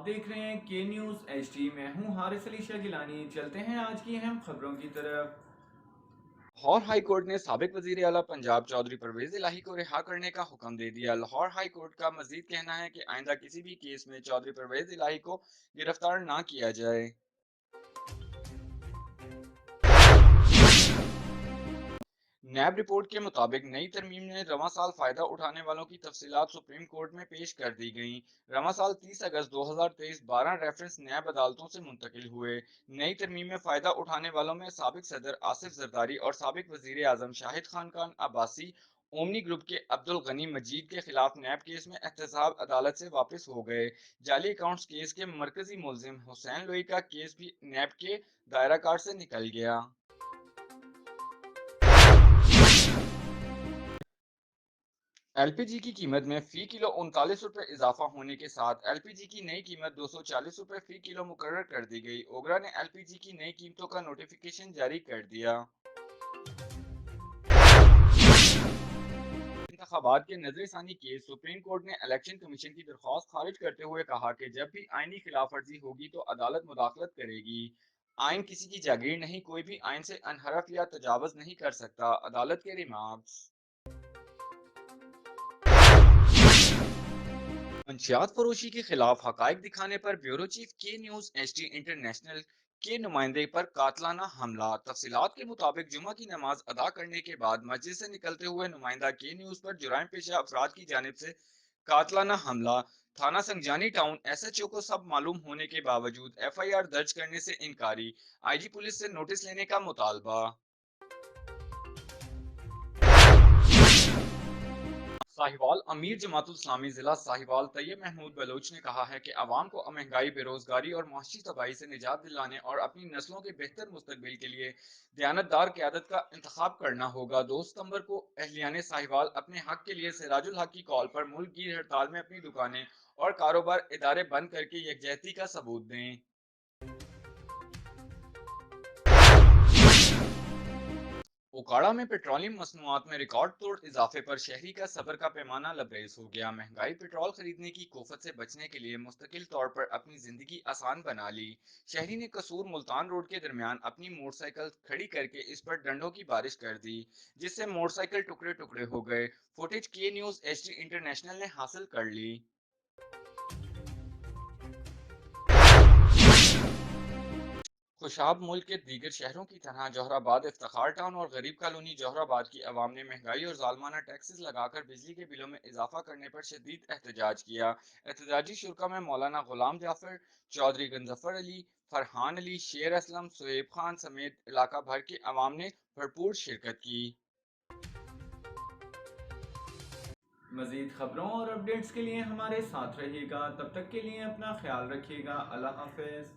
देख रहे हैं के न्यूज़ एचडी। मैं हूं हारिस अली शाह गिलानी। चलते हैं आज की अहम खबरों की तरफ। लाहौर हाई कोर्ट ने साबिक वजीर आला पंजाब चौधरी परवेज इलाही को रिहा करने का हुक्म दे दिया। लाहौर हाई कोर्ट का मजीद कहना है कि आइंदा किसी भी केस में चौधरी परवेज इलाही को गिरफ्तार ना किया जाए। नैब रिपोर्ट के मुताबिक नई तरमीम ने रवां साल फायदा उठाने वालों की तफसीलात सुप्रीम कोर्ट में पेश कर दी गईं। रवां साल 30 अगस्त 2023 12 रेफरेंस नैब अदालतों से मुंतकिल हुए। नई तरमीम में फायदा उठाने वालों में साबिक सदर आसिफ जरदारी और साबिक वजीर आजम शाहिद खान अब्बासी ओमनी ग्रुप के अब्दुल गनी मजीद के खिलाफ नैब केस में एहतसाब अदालत से वापस हो गए। जाली अकाउंट्स केस के मरकजी मुलजिम हुसैन लोई का केस भी नैब के दायरा कार से निकल गया। एलपीजी की कीमत में फी किलो 39 रुपए इजाफा होने के साथ एलपीजी की नई कीमत 240 रुपए फी किलो मुकर्रर कर दी गई। ओगरा ने एलपीजी की नई कीमतों का नोटिफिकेशन जारी कर दिया। इंतखाबात के नजरसानी केस सुप्रीम कोर्ट ने इलेक्शन कमीशन की दरख्वास्त खारिज करते हुए कहा कि जब भी आईनी खिलाफ वर्जी होगी तो अदालत मुदाखलत करेगी। आइन किसी की जागीर नहीं, कोई भी आइन से अनहरफ या तजावज नहीं कर सकता, अदालत के रिमार्क्स। मंशियात फरोशी के खिलाफ हकाइक दिखाने पर ब्यूरो चीफ के न्यूज एचडी इंटरनेशनल के नुमाइंदे पर कातलाना हमला। तफसीलात के मुताबिक जुमा की नमाज अदा करने के बाद मस्जिद से निकलते हुए नुमाइंदा के न्यूज पर जुराइम पेशा अफराद की जानिब से कातलाना हमला। थाना संगजानी टाउन एसएचओ को सब मालूम होने के बावजूद एफआईआर दर्ज करने से इनकारी। आईजी पुलिस से नोटिस लेने का मुतालबा। साहिवाल अमीर जमातुल इस्लामी जिला साहिवाल तैयब महमूद बलोच ने कहा है कि आवाम को महंगाई, बेरोजगारी और मुआशी तबाही से निजात दिलाने और अपनी नस्लों के बेहतर मुस्तकबिल के लिए दयानतदार क़यादत का इंतखाब करना होगा। 2 सितंबर को अहलियाने साहिवाल अपने हक के लिए सिराजुल हक की कॉल पर मुल्क की हड़ताल में अपनी दुकानें और कारोबार इदारे बंद करके यकजहती का सबूत दें। ओकाड़ा में पेट्रोलियम मसनूआत में रिकॉर्ड तोड़ इजाफे पर शहरी का सब्र का पैमाना लबरेज हो गया। महंगाई पेट्रोल खरीदने की कोफत से बचने के लिए मुस्तकिल तौर पर अपनी जिंदगी आसान बना ली। शहरी ने कसूर मुल्तान रोड के दरमियान अपनी मोटरसाइकिल खड़ी करके इस पर डंडों की बारिश कर दी, जिससे मोटरसाइकिल टुकड़े टुकड़े हो गए। फुटेज के न्यूज एचडी इंटरनेशनल ने हासिल कर ली। खुशाब मुल्क के दीगर शहरों की तरह जोहराबाद इफ्तिखार टाउन और गरीब कॉलोनी जोहराबाद की अवाम ने महंगाई और जालमाना टैक्सेस लगाकर बिजली के बिलों में इजाफा करने पर शदीद एहतजाज किया। एहतजाजी शुरा में मौलाना गुलाम जाफर, चौधरी गंजफर अली, फरहान अली, शेर असलम, सुहेब खान समेत इलाका भर के अवाम ने भरपूर शिरकत की। मजीद खबरों और अपडेट्स के लिए हमारे साथ रहिएगा। तब तक के लिए अपना ख्याल रखिएगा। अल्लाह हाफिज।